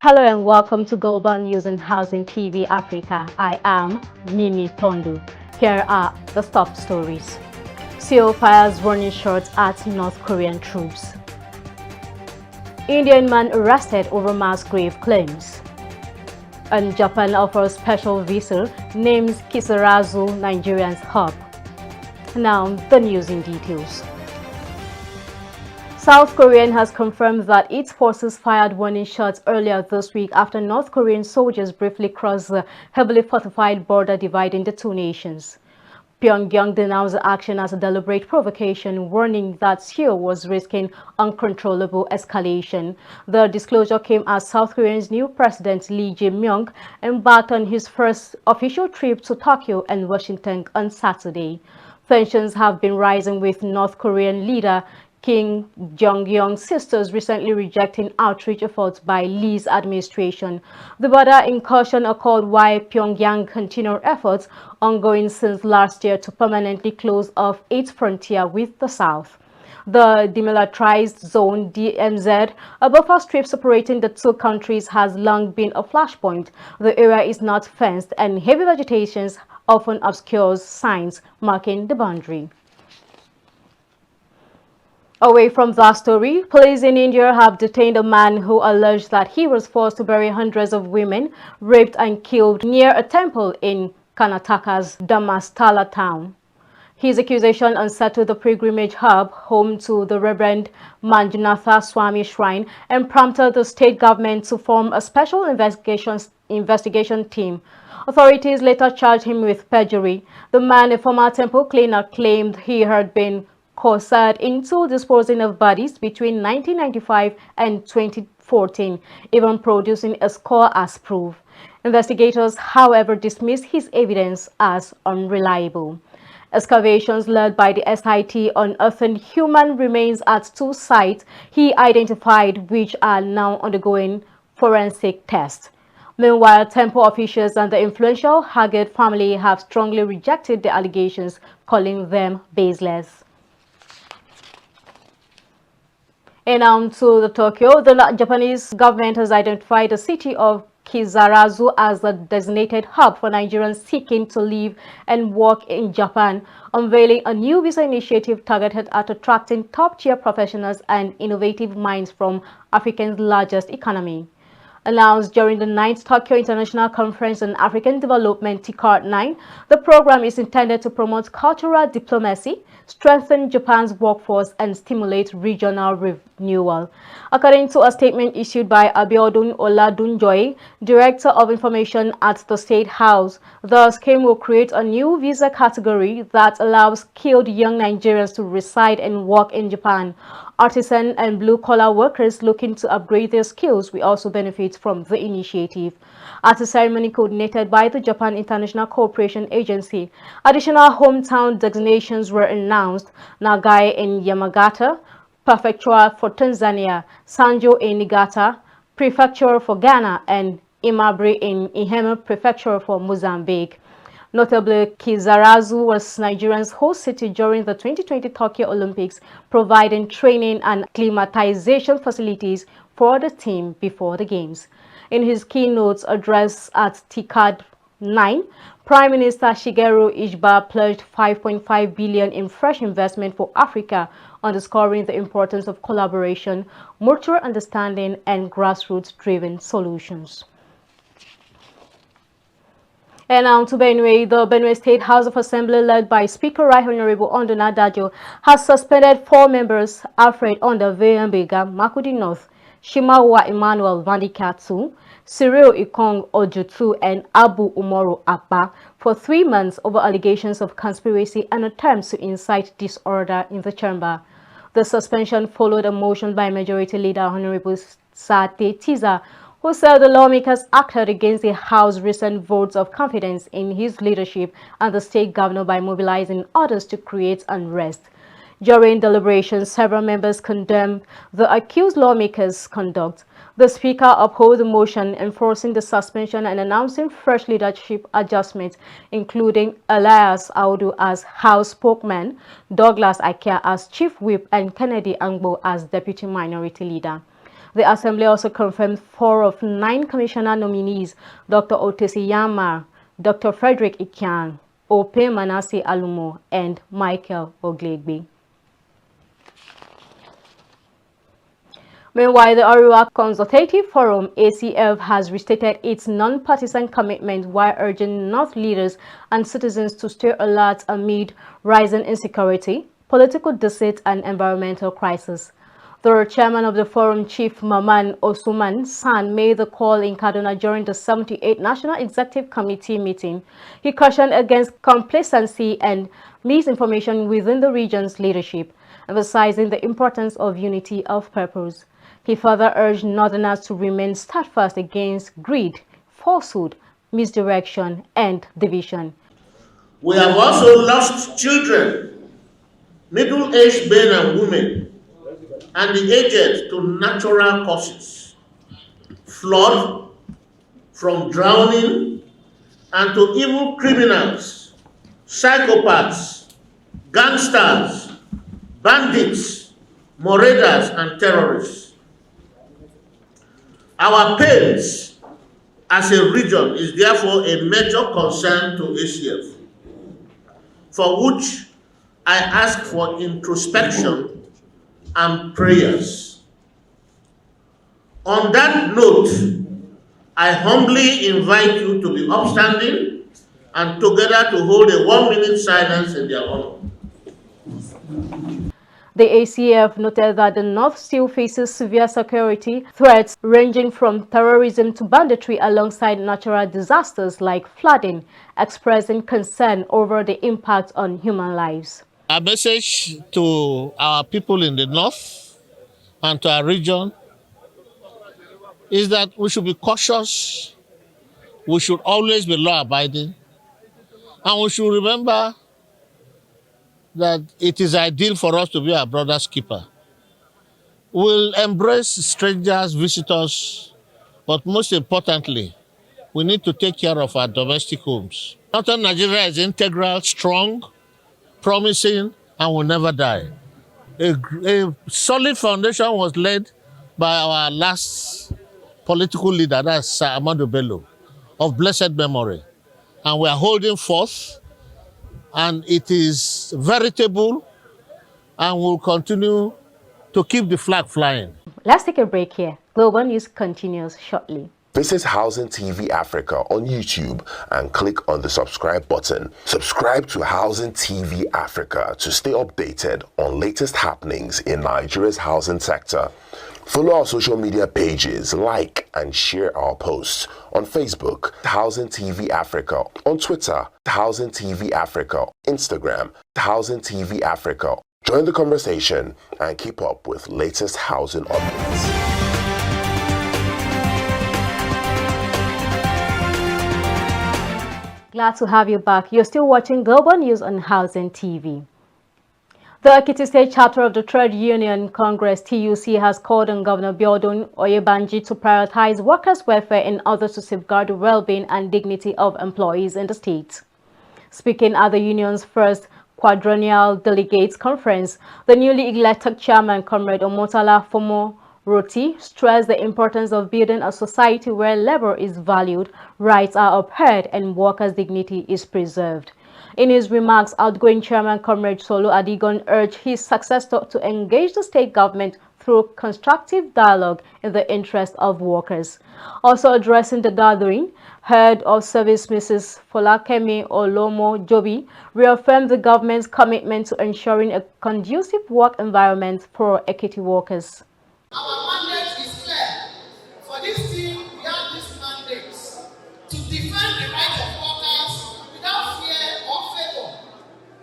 Hello and welcome to Global News and Housing TV Africa. I am Mimi Tondu. Here are the top stories. Seoul fires running short at North Korean troops. Indian man arrested over mass grave claims. And Japan offers special visa, names Kisarazu Nigerian's hub. Now, the news in details. South Korea has confirmed that its forces fired warning shots earlier this week after North Korean soldiers briefly crossed the heavily fortified border dividing the two nations. Pyongyang denounced the action as a deliberate provocation, warning that Seoul was risking uncontrollable escalation. The disclosure came as South Korea's new president Lee Jae-myung embarked on his first official trip to Tokyo and Washington on Saturday. Tensions have been rising with North Korean leader Kim Jong-un's sisters recently rejecting outreach efforts by Lee's administration. The border incursion occurred while Pyongyang continued efforts ongoing since last year to permanently close off its frontier with the South. The demilitarized zone DMZ, a buffer strip separating the two countries, has long been a flashpoint. The area is not fenced and heavy vegetation often obscures signs marking the boundary. Away from that story, police in India have detained a man who alleged that he was forced to bury hundreds of women raped and killed near a temple in Karnataka's Dharmasthala town. His accusation unsettled the pilgrimage hub, home to the Reverend Manjunatha Swami Shrine, and prompted the state government to form a special investigation team. Authorities later charged him with perjury. The man, a former temple cleaner, claimed he had been coerced into disposing of bodies between 1995 and 2014, even producing a score as proof. Investigators, however, dismissed his evidence as unreliable. Excavations led by the SIT unearthed human remains at two sites he identified, which are now undergoing forensic tests. Meanwhile, temple officials and the influential Haggard family have strongly rejected the allegations, calling them baseless. And to the Tokyo, the Japanese government has identified the city of Kisarazu as the designated hub for Nigerians seeking to live and work in Japan, unveiling a new visa initiative targeted at attracting top-tier professionals and innovative minds from Africa's largest economy. Announced during the 9th Tokyo International Conference on African Development TICAD-9, the program is intended to promote cultural diplomacy, strengthen Japan's workforce, and stimulate regional renewal. According to a statement issued by Abiodun Oladunjoy, Director of Information at the State House, the scheme will create a new visa category that allows skilled young Nigerians to reside and work in Japan. Artisan and blue-collar workers looking to upgrade their skills will also benefit from the initiative. At a ceremony coordinated by the Japan International Cooperation Agency, additional hometown designations were announced: Nagai in Yamagata, Prefecture for Tanzania, Sanjo in Niigata, Prefecture for Ghana, and Imabri in Iheme Prefecture for Mozambique. Notably, Kisarazu was Nigeria's host city during the 2020 Tokyo Olympics, providing training and acclimatization facilities for the team before the Games. In his keynote address at TICAD-9, Prime Minister Shigeru Ishiba pledged 5.5 billion in fresh investment for Africa, underscoring the importance of collaboration, mutual understanding, and grassroots-driven solutions. And to Benue, the Benue State House of Assembly, led by Speaker Right Honorable Ondona Dajo, has suspended 4 members: Alfred Onda Veyambega, Makudi North, Shimawa Emmanuel Vandikatu, Cyril Ikong Ojutu, and Abu Umoru Abba for 3 months over allegations of conspiracy and attempts to incite disorder in the chamber. The suspension followed a motion by Majority Leader Honorable Sate Tiza, who said the lawmakers acted against the House's recent votes of confidence in his leadership and the state governor by mobilizing others to create unrest. During deliberations, several members condemned the accused lawmakers' conduct. The Speaker upheld the motion enforcing the suspension and announcing fresh leadership adjustments, including Elias Audu as House spokesman, Douglas Akia as Chief Whip, and Kennedy Angbo as Deputy Minority Leader. The Assembly also confirmed 4 of 9 commissioner nominees, Dr. Otesi Yama, Dr. Frederick Ikian, Ope Manasseh Alumo, and Michael Oglegbe. Meanwhile, the Ariwa Consultative Forum, ACF, has restated its non-partisan commitment while urging North leaders and citizens to stay alert amid rising insecurity, political deceit, and environmental crisis. The chairman of the forum, Chief Maman Osuman San, made the call in Kaduna during the 78th National Executive Committee meeting. He cautioned against complacency and misinformation within the region's leadership, emphasizing the importance of unity of purpose. He further urged Northerners to remain steadfast against greed, falsehood, misdirection, and division. We have also lost children, middle-aged men and women, and the aged to natural causes, flood, from drowning, and to evil criminals, psychopaths, gangsters, bandits, marauders, and terrorists. Our pains as a region is therefore a major concern to ACF, for which I ask for introspection and prayers. On that note, I humbly invite you to be upstanding and together to hold a 1-minute silence in their honor. The ACF noted that the North still faces severe security threats ranging from terrorism to banditry alongside natural disasters like flooding, expressing concern over the impact on human lives. Our message to our people in the North and to our region is that we should be cautious, we should always be law-abiding, and we should remember that it is ideal for us to be our brother's keeper. We'll embrace strangers, visitors, but most importantly, we need to take care of our domestic homes. Northern Nigeria is integral, strong, promising, and will never die. A solid foundation was laid by our last political leader, that's Sir Ahmadu Bello, of blessed memory. And we are holding forth, and it is veritable, and will continue to keep the flag flying. Let's take a break here. Global News continues shortly. Visit Housing TV Africa on YouTube and click on the subscribe button. Subscribe to Housing TV Africa to stay updated on latest happenings in Nigeria's housing sector. Follow our social media pages, like and share our posts on Facebook, Housing TV Africa, on Twitter, Housing TV Africa, Instagram, Housing TV Africa. Join the conversation and keep up with latest housing updates. Glad to have you back. You're still watching Global News on Housing TV. The Ekiti State chapter of the Trade Union Congress, TUC, has called on Governor Biodun Oyebanji to prioritize workers' welfare in order to safeguard the well-being and dignity of employees in the state. Speaking at the union's first quadrennial delegates conference, the newly elected chairman, Comrade Omotala Fomo Roti, stressed the importance of building a society where labor is valued, rights are upheld, and workers' dignity is preserved. In his remarks, outgoing chairman Comrade Solo Adigon urged his successor to engage the state government through constructive dialogue in the interest of workers. Also addressing the gathering, Head of Service Mrs. Folakemi Olomo Jobi reaffirmed the government's commitment to ensuring a conducive work environment for Ekiti workers. Our mandate is clear. For this team, we have this mandate to defend the rights of workers without fear or favor,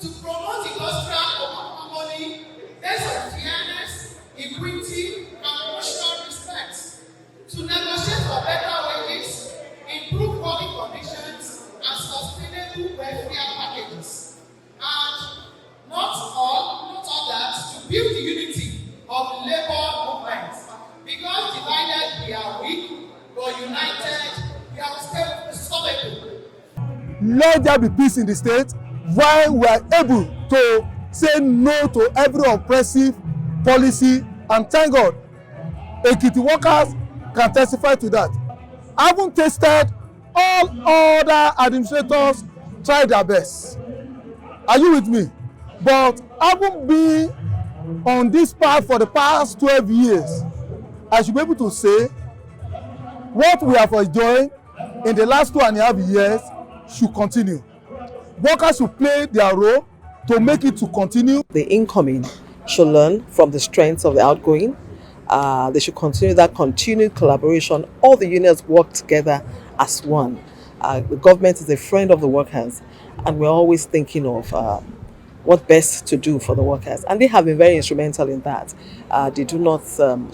to promote industrial harmony based on fairness, equity, and mutual respect, to negotiate for better wages, improve working conditions, and sustainable welfare packages. And not that, to build the unity of labor movement. Because divided we are weak, but united we are still unstoppable. Let there be peace in the state while we are able to say no to every oppressive policy, and thank God Ekiti workers can testify to that. Having tasted, all other administrators tried their best. Are you with me? But having been on this path for the past 12 years, I should be able to say what we have enjoyed in the last 2.5 years should continue. Workers should play their role to make it to continue. The incoming should learn from the strengths of the outgoing. They should continue that continued collaboration. All the unions work together as one. The government is a friend of the workers, and we're always thinking of what best to do for the workers. And they have been very instrumental in that. They do not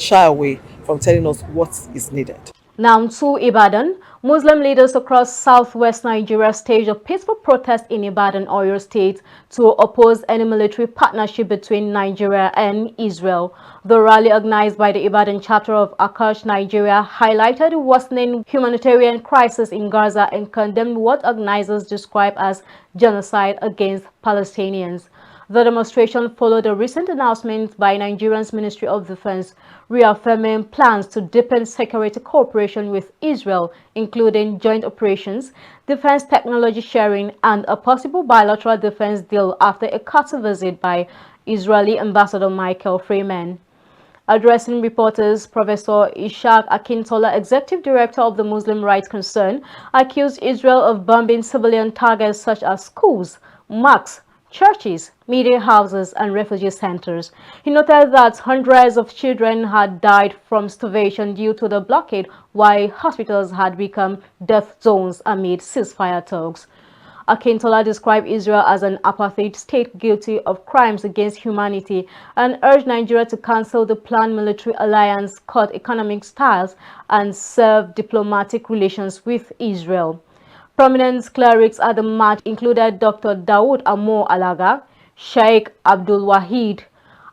shy away from telling us what is needed. Now to Ibadan. Muslim leaders across southwest Nigeria staged a peaceful protest in Ibadan, Oyo State, to oppose any military partnership between Nigeria and Israel. The rally, organized by the Ibadan chapter of Akash Nigeria, highlighted the worsening humanitarian crisis in Gaza and condemned what organizers describe as genocide against Palestinians. The demonstration followed a recent announcement by Nigeria's Ministry of Defense reaffirming plans to deepen security cooperation with Israel, including joint operations, defense technology sharing, and a possible bilateral defense deal after a Qatar visit by Israeli Ambassador Michael Freeman. Addressing reporters, Professor Ishaq Akintola, Executive Director of the Muslim Rights Concern, accused Israel of bombing civilian targets such as schools, mosques, churches, media houses, and refugee centers. He noted that hundreds of children had died from starvation due to the blockade, while hospitals had become death zones amid ceasefire talks. Akintola described Israel as an apartheid state guilty of crimes against humanity and urged Nigeria to cancel the planned military alliance, cut economic ties, and serve diplomatic relations with Israel. Prominent clerics at the march included Dr. Dawood Amor Alaga, Sheikh Abdul Wahid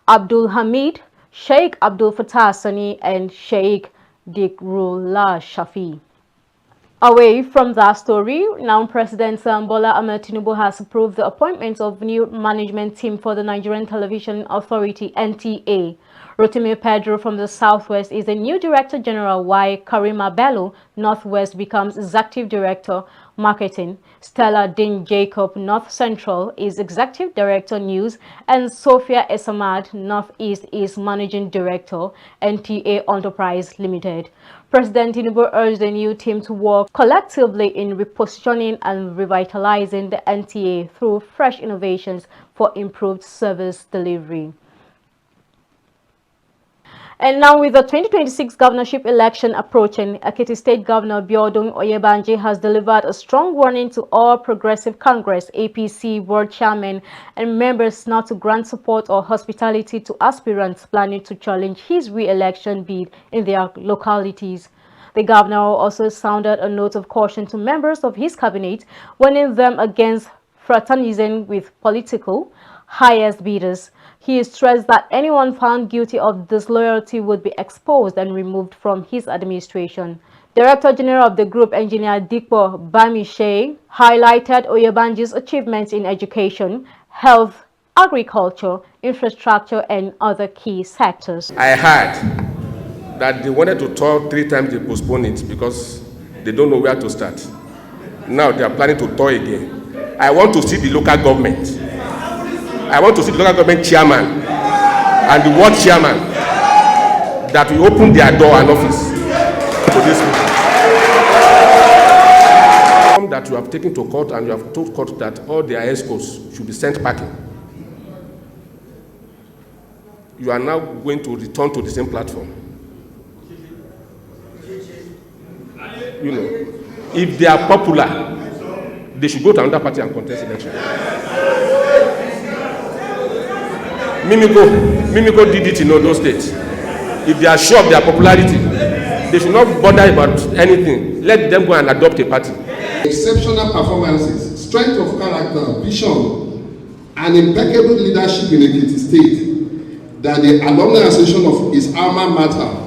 Abdul Hamid, Sheikh Abdul Fattah Sani, and Sheikh Dhikrullah Shafi. Away from that story, now President Bola Ahmed Tinubu has approved the appointment of new management team for the Nigerian Television Authority, NTA. Rotimi Pedro from the Southwest is the new Director General, while Karima Bello, Northwest, becomes Executive Director, Marketing. Stella Dean Jacob, North Central, is Executive Director, News, and Sophia Esamad, Northeast, is Managing Director, NTA Enterprise Limited. President Tinubu urged the new team to work collectively in repositioning and revitalizing the NTA through fresh innovations for improved service delivery. And now, with the 2026 governorship election approaching, Ekiti State Governor Biodun Oyebanji has delivered a strong warning to all Progressive Congress, APC, Board Chairmen, and members not to grant support or hospitality to aspirants planning to challenge his re-election bid in their localities. The governor also sounded a note of caution to members of his cabinet, warning them against fraternizing with political highest bidders. He stressed that anyone found guilty of disloyalty would be exposed and removed from his administration. Director General of the group, Engineer Dikpo Bamishe, highlighted Oyebanji's achievements in education, health, agriculture, infrastructure, and other key sectors. I heard that they wanted to tour 3 times, they postponed it because they don't know where to start. Now they are planning to tour again. I want to see the local government. I want to see the local government chairman and the ward chairman that will open their door and office to this people. That you have taken to court and you have told court that all their escorts should be sent packing. You are now going to return to the same platform. You know, if they are popular, they should go to another party and contest election. Mimiko did it in Ondo State. If they are sure of their popularity, they should not bother about anything. Let them go and adopt a party. Exceptional performances, strength of character, vision, and impeccable leadership in Ekiti State that the Alumni Association of his alma mater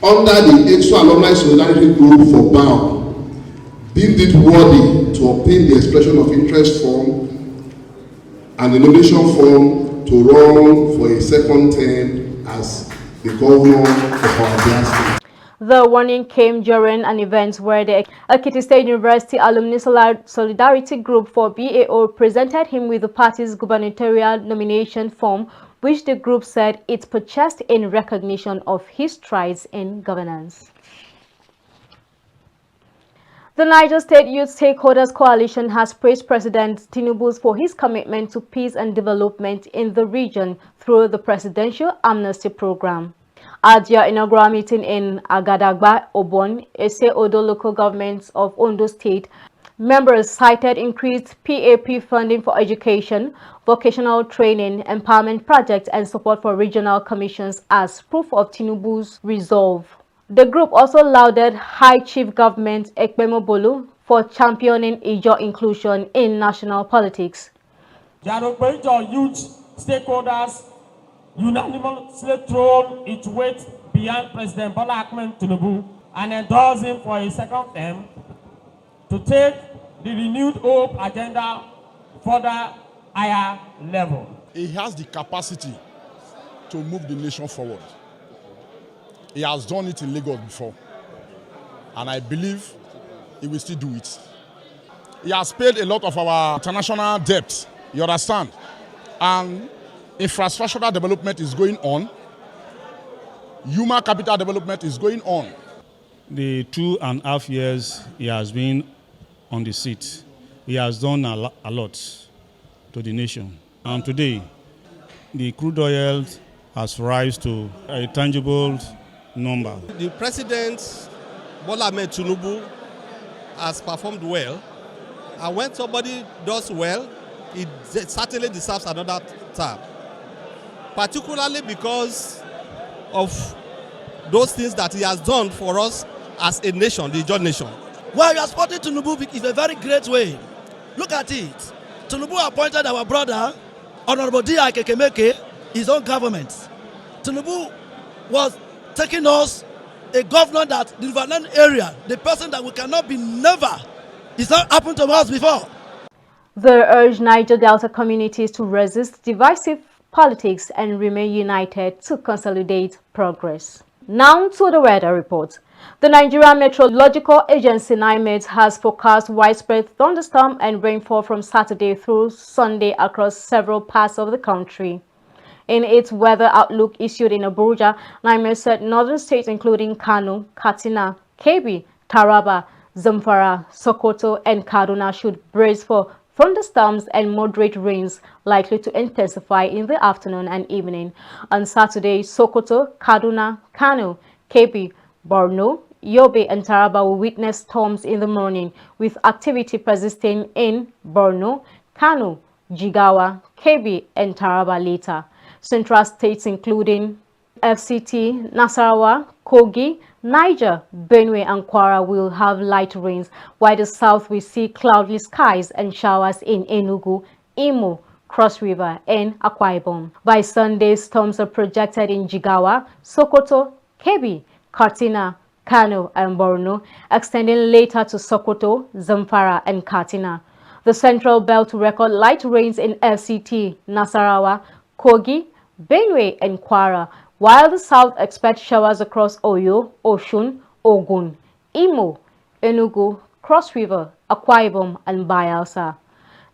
under the EXO Alumni Solidarity Group for BAO deemed it worthy to obtain the expression of interest form and the nomination form to run for a second term as the governor of our Abia State. The warning came during an event where the Ekiti State University Alumni Solidarity Group for BAO presented him with the party's gubernatorial nomination form, which the group said it purchased in recognition of his strides in governance. The Niger State Youth Stakeholders Coalition has praised President Tinubu for his commitment to peace and development in the region through the Presidential Amnesty Program. At their inaugural meeting in Agadagba, Obon, Ese-Odo local governments of Ondo State, members cited increased PAP funding for education, vocational training, empowerment projects, and support for regional commissions as proof of Tinubu's resolve. The group also lauded High Chief Government Ekpemobolu for championing Ijaw inclusion in national politics. The youth stakeholders unanimously thrown its weight behind President Bola Ahmed Tinubu and endorsed him for a second term to take the renewed hope agenda further higher level. He has the capacity to move the nation forward. He has done it in Lagos before, and I believe he will still do it. He has paid a lot of our international debt, you understand? And infrastructural development is going on. Human capital development is going on. The 2.5 years he has been on the seat, he has done a lot to the nation. And today, the crude oil has risen to a tangible number. The President, Bola Ahmed Tinubu, has performed well. And when somebody does well, it certainly deserves another term. Particularly because of those things that he has done for us as a nation, the Ijaw nation. Well, you are supporting Tinubu in a very great way. Look at it. Tinubu appointed our brother, Honorable D.I. Kekemeke, his own government. Tinubu was taking us a governor that the Riverland area, the person that we cannot be never, it's not happened to us before. They urged Niger Delta communities to resist divisive politics and remain united to consolidate progress. Now to the weather report. The Nigerian Meteorological Agency NIMET has forecast widespread thunderstorm and rainfall from Saturday through Sunday across several parts of the country. In its weather outlook issued in Abuja, NIMET said northern states including Kano, Katsina, Kebbi, Taraba, Zamfara, Sokoto, and Kaduna should brace for thunderstorms and moderate rains likely to intensify in the afternoon and evening. On Saturday, Sokoto, Kaduna, Kano, Kebbi, Borno, Yobe, and Taraba will witness storms in the morning, with activity persisting in Borno, Kano, Jigawa, Kebbi, and Taraba later. Central states including FCT, Nasarawa, Kogi, Niger, Benue, and Kwara will have light rains, while the south will see cloudy skies and showers in Enugu, Imo, Cross River, and Akwa Ibom. By Sunday, storms are projected in Jigawa, Sokoto, Kebbi, Katsina, Kano, and Borno, extending later to Sokoto, Zamfara, and Katsina. The central belt to record light rains in FCT, Nasarawa, Kogi, Benue, and Kwara, while the south expects showers across Oyo, Osun, Ogun, Imo, Enugu, Cross River, Akwa Ibom, and Bayelsa.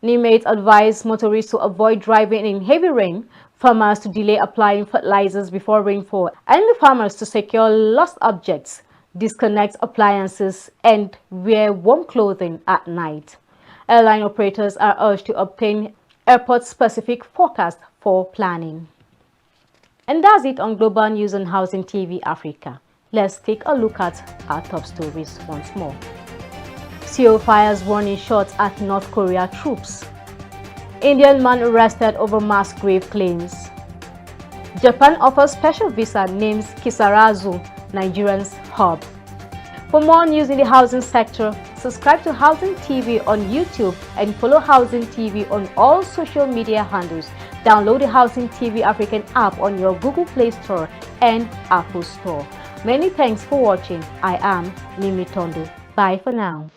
NIMET advised motorists to avoid driving in heavy rain, farmers to delay applying fertilizers before rainfall, and the farmers to secure lost objects, disconnect appliances, and wear warm clothing at night. Airline operators are urged to obtain airport-specific forecasts for planning. And that's it on Global News on Housing TV Africa. Let's take a look at our top stories once more. Seoul fires warning shots at North Korea troops. Indian man arrested over mass grave claims. Japan offers special visa, names Kisarazu Nigerian's hub. For more news in the housing sector, subscribe to Housing TV on YouTube and follow Housing TV on all social media handles. Download the Housing TV African app on your Google Play Store and Apple Store. Many thanks for watching. I am Nimi Tondo. Bye for now.